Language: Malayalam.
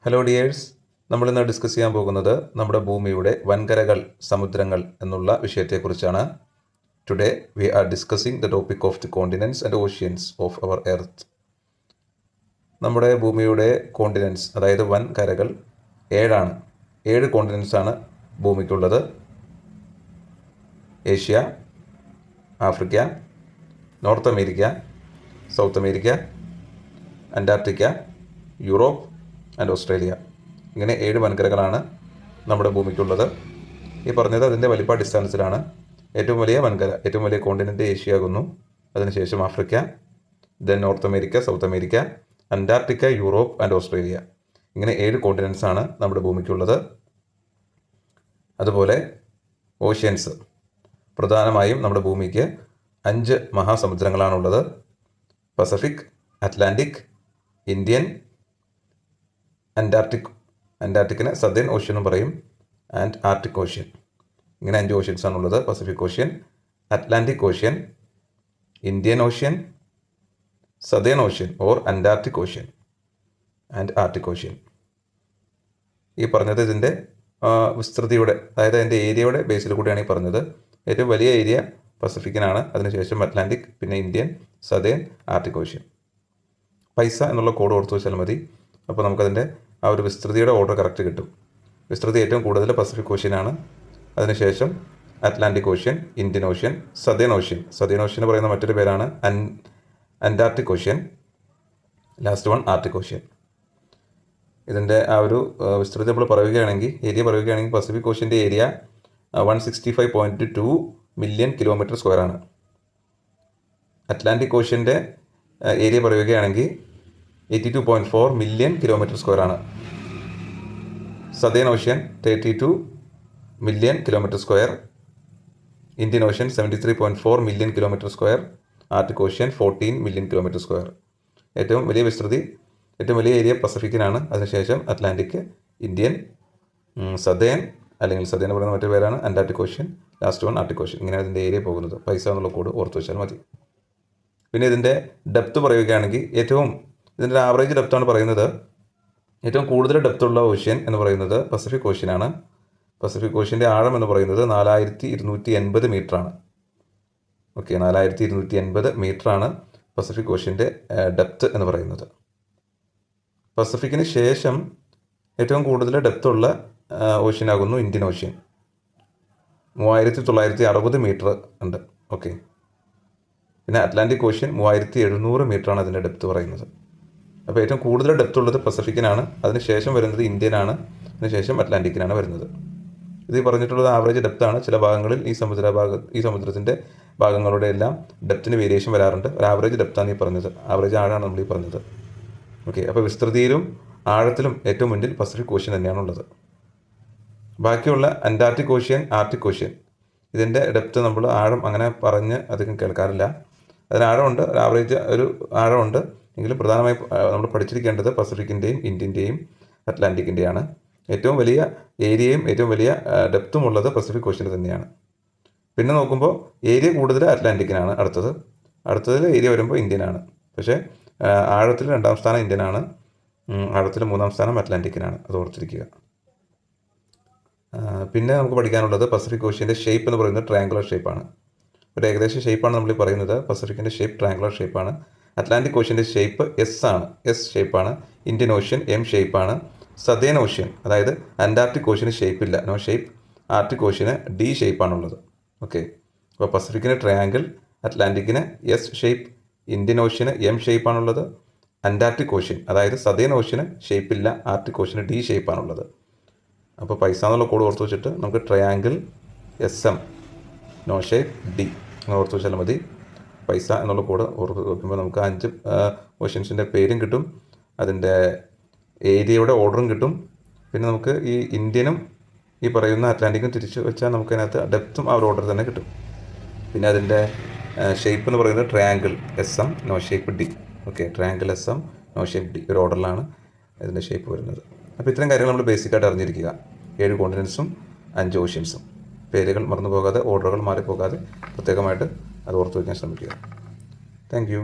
ഹലോ ഡിയേഴ്സ്, നമ്മളിന്ന് ഡിസ്കസ് ചെയ്യാൻ പോകുന്നത് നമ്മുടെ ഭൂമിയുടെ വൻകരകൾ, സമുദ്രങ്ങൾ എന്നുള്ള വിഷയത്തെക്കുറിച്ചാണ്. Today we are discussing the topic of the continents and oceans of our earth. നമ്മുടെ ഭൂമിയുടെ കോണ്ടിനെൻറ്റ്സ്, അതായത് വൻകരകൾ 7 7 കോണ്ടിനെൻറ്റ്സ് ആണ് ഭൂമിക്കുള്ളത്. Asia, Africa, North America, South America, Antarctica, Europe and Australia. ഇങ്ങനെ 7 വൻകരകളാണ് നമ്മുടെ ഭൂമിക്കുള്ളത്. ഈ പറഞ്ഞത് അതിൻ്റെ വലിപ്പാടിസ്ഥാനത്തിലാണ്. ഏറ്റവും വലിയ വൻകര, ഏറ്റവും വലിയ കോണ്ടിനെൻ്റ് ഏഷ്യ ആകുന്നു. അതിനുശേഷം Africa, then north America, South America, Antarctica, Europe and Australia. ഇങ്ങനെ 7 കോണ്ടിനെൻറ്റ്സ് ആണ് നമ്മുടെ ഭൂമിക്കുള്ളത്. അതുപോലെ ഓഷ്യൻസ്, പ്രധാനമായും നമ്മുടെ ഭൂമിക്ക് 5 മഹാസമുദ്രങ്ങളാണുള്ളത്. പസഫിക്, അറ്റ്ലാന്റിക്, ഇന്ത്യൻ, അന്റാർട്ടിക്കിന് സദേൺ ഓഷ്യൻ എന്നും പറയും, ആൻഡ് ആർട്ടിക് ഓഷ്യൻ. ഇങ്ങനെ 5 ഓഷ്യൻസ് ആണുള്ളത്. Pacific ocean, Atlantic ocean, Indian ocean, southern ocean or Antarctic ocean and Arctic ocean. ഈ പറഞ്ഞത് ഇതിൻ്റെ വിസ്തൃതിയുടെ, അതായത് അതിൻ്റെ ഏരിയയുടെ ബേസിൽ കൂടിയാണ് ഈ പറഞ്ഞത്. ഏറ്റവും വലിയ ഏരിയ പസഫിക്കിനാണ്, അതിനുശേഷം അറ്റ്ലാന്റിക്, പിന്നെ ഇന്ത്യൻ, സദേൺ, ആർട്ടിക് ഓഷ്യൻ. പൈസ എന്നുള്ള കോഡ് ഓർത്ത് വെച്ചാൽ മതി. അപ്പോൾ നമുക്കതിൻ്റെ ആ ഒരു വിസ്തൃതിയുടെ ഓർഡർ കറക്റ്റ് കിട്ടും. വിസ്തൃതി ഏറ്റവും കൂടുതൽ പസഫിക് ഓഷ്യനാണ്, അതിനുശേഷം Atlantic ocean, Indian ocean, southern ocean. Southern ocean എന്ന് പറയുന്ന മറ്റൊരു പേരാണ് Antarctic ocean, last one Arctic ocean. ഇതിൻ്റെ ആ ഒരു വിസ്തൃതി നമ്മൾ പറയുകയാണെങ്കിൽ, ഏരിയ പറയുകയാണെങ്കിൽ, പസഫിക് ഓഷ്യൻ്റെ ഏരിയ 165.2 മില്യൺ കിലോമീറ്റർ സ്ക്വയർ ആണ്. അറ്റ്ലാന്റിക് ഓഷ്യൻ്റെ ഏരിയ പറയുകയാണെങ്കിൽ 82.4 മില്യൺ കിലോമീറ്റർ സ്ക്വയർ ആണ്. Southern ocean 32 million kilometre square, Indian ocean 73.4 million kilometre square, Arctic ocean 14 million kilometre square. ഏറ്റവും വലിയ വിസ്തൃതി, ഏറ്റവും വലിയ ഏരിയ പസഫിക്കിനാണ്, അതിനുശേഷം അറ്റ്ലാന്റിക്, ഇന്ത്യൻ, സദേൺ അല്ലെങ്കിൽ സദേൺ എന്ന് പറയുന്ന മറ്റൊരു പേരാണ് Antarctic ocean, last one Arctic ocean. ഇങ്ങനെ അതിൻ്റെ ഏരിയ പോകുന്നത്. പൈസ എന്നുള്ള കോഡ് ഓർത്ത് വെച്ചാൽ മതി. പിന്നെ ഇതിൻ്റെ ഡെപ്ത് പറയുകയാണെങ്കിൽ, ഇതിൻ്റെ ആവറേജ് ഡെപ്താണ് പറയുന്നത്. ഏറ്റവും കൂടുതൽ ഡെപ്തുള്ള ഓഷ്യൻ എന്ന് പറയുന്നത് പസഫിക് ഓഷ്യനാണ്. പസഫിക് ഓഷ്യൻ്റെ ആഴം എന്ന് പറയുന്നത് 4280 മീറ്ററാണ്. ഓക്കെ, 4280 മീറ്ററാണ് പസഫിക് ഓഷ്യൻ്റെ ഡെപ്ത് എന്ന് പറയുന്നത്. പസഫിക്കിന് ശേഷം ഏറ്റവും കൂടുതൽ ഡെപ്തുള്ള ഓഷ്യനാകുന്നു ഇന്ത്യൻ ഓഷ്യൻ. 3960 മീറ്റർ ഉണ്ട്. ഓക്കെ, പിന്നെ അറ്റ്ലാന്റിക് ഓഷ്യൻ 3700 മീറ്ററാണ് അതിൻ്റെ ഡെപ്ത് പറയുന്നത്. അപ്പോൾ ഏറ്റവും കൂടുതൽ ഡെപ്ത് ഉള്ളത് പസഫിക്കിനാണ്, അതിനുശേഷം വരുന്നത് ഇന്ത്യനാണ്, അതിനുശേഷം അറ്റ്ലാന്റിക്കിനാണ് വരുന്നത്. ഇത് പറഞ്ഞിട്ടുള്ളത് ആവറേജ് ഡെപ്താണ്. ചില ഭാഗങ്ങളിൽ ഈ സമുദ്രത്തിൻ്റെ ഭാഗങ്ങളുടെ എല്ലാം ഡെപ്തിന് വേരിയേഷൻ വരാറുണ്ട്. ഒരു ആവറേജ് ഡെപ്താണ് ഈ പറഞ്ഞത്, ആവറേജ് ആഴമാണ് നമ്മൾ ഈ പറഞ്ഞത്. ഓക്കെ, അപ്പോൾ വിസ്തൃതിയിലും ആഴത്തിലും ഏറ്റവും മുന്നിൽ പസഫിക് ഓഷ്യൻ തന്നെയാണുള്ളത്. ബാക്കിയുള്ള അന്റാർട്ടിക് ഓഷ്യൻ, ആർട്ടിക് ഓഷ്യൻ, ഇതിൻ്റെ ഡെപ്ത് നമ്മൾ ആഴം അങ്ങനെ പറഞ്ഞ് അധികം കേൾക്കാറില്ല. അതിന് ആഴമുണ്ട്, ഒരു ആവറേജ് ഒരു ആഴമുണ്ട്. എങ്കിലും പ്രധാനമായും നമ്മൾ പഠിച്ചിരിക്കേണ്ടത് പസഫിക്കിൻ്റെയും ഇന്ത്യൻ്റെയും അറ്റ്ലാന്റിക്കിൻ്റെയാണ്. ഏറ്റവും വലിയ ഏരിയയും ഏറ്റവും വലിയ ഡെപ്തും ഉള്ളത് പസഫിക് ഓഷ്യന് തന്നെയാണ്. പിന്നെ നോക്കുമ്പോൾ ഏരിയ കൂടുതൽ അറ്റ്ലാന്റിക്കിനാണ്. അടുത്തതിൽ ഏരിയ വരുമ്പോൾ ഇന്ത്യനാണ്. പക്ഷേ ആഴത്തിൽ 2ാം സ്ഥാനം ഇന്ത്യനാണ്, ആഴത്തിൽ 3ാം സ്ഥാനം അറ്റ്ലാന്റിക്കിനാണ്. അത് ഓർത്തിരിക്കുക. പിന്നെ നമുക്ക് പഠിക്കാനുള്ളത് പസഫിക് ഓഷ്യൻ്റെ ഷേപ്പ് എന്ന് പറയുന്നത് ട്രയാങ്കുലർ ഷേപ്പാണ്. ഒരു ഏകദേശം ഷേപ്പാണ് നമ്മൾ പറയുന്നത്. പസഫിക്കിൻ്റെ ഷേപ്പ് ട്രയാങ്കുലർ ഷേപ്പാണ്. അറ്റ്ലാന്റിക് ഓഷ്യൻ്റെ ഷേപ്പ് എസ് ഷേപ്പാണ്. ഇന്ത്യൻ ഓഷ്യൻ എം ഷേപ്പാണ്. സദേൺ ഓഷ്യൻ, അതായത് അന്റാർട്ടിക് ഓഷ്യന് ഷേപ്പില്ല, നോ ഷേപ്പ്. ആർട്ടിക് ഓഷ്യന് ഡി ഷേപ്പാണുള്ളത്. ഓക്കെ, അപ്പോൾ പസഫിക്കിന് ട്രയാങ്കിൾ, അറ്റ്ലാന്റിക്കിന് എസ് ഷേപ്പ്, ഇന്ത്യൻ ഓഷ്യന് എം ഷേപ്പാണുള്ളത്. അന്റാർട്ടിക് ഓഷ്യൻ, അതായത് സദേൺ ഓഷ്യന് ഷേപ്പില്ല, ആർട്ടിക് ഓഷ്യന് ഡി ഷേപ്പാണുള്ളത്. അപ്പോൾ പൈസ എന്നുള്ള കോഡ് ഓർത്ത് വെച്ചിട്ട് നമുക്ക് triangle SM, no shape, D അങ്ങനെ ഓർത്ത് വെച്ചാൽ മതി. പൈസ എന്നുള്ള കോഡ് ഓർത്ത് വെക്കുമ്പോൾ നമുക്ക് 5 ഓഷ്യൻസിൻ്റെ പേരും കിട്ടും, അതിൻ്റെ ഏരിയയുടെ ഓർഡറും കിട്ടും. പിന്നെ നമുക്ക് ഈ ഇന്ത്യനും ഈ പറയുന്ന അറ്റ്ലാന്റിക്കും തിരിച്ച് വെച്ചാൽ നമുക്ക് അതിനകത്ത് ഡെപ്തും ആ ഒരു ഓർഡർ തന്നെ കിട്ടും. പിന്നെ അതിൻ്റെ ഷേപ്പ് എന്ന് പറയുന്നത് triangle SM, no shape, D. Okay, triangle SM, no shape, D ഒരു ഓർഡറിലാണ് ഇതിൻ്റെ ഷേപ്പ് വരുന്നത്. അപ്പോൾ ഇത്രയും കാര്യങ്ങൾ നമ്മൾ ബേസിക്കായിട്ട് അറിഞ്ഞിരിക്കുക. 7 കോണ്ടിനെൻറ്റ്സും 5 ഓഷ്യൻസും. പേരുകൾ മറന്നു പോകാതെ, ഓർഡറുകൾ മാറിപ്പോകാതെ പ്രത്യേകമായിട്ട് അത് ഓർത്ത് വയ്ക്കാൻ ശ്രമിക്കുക. Thank you.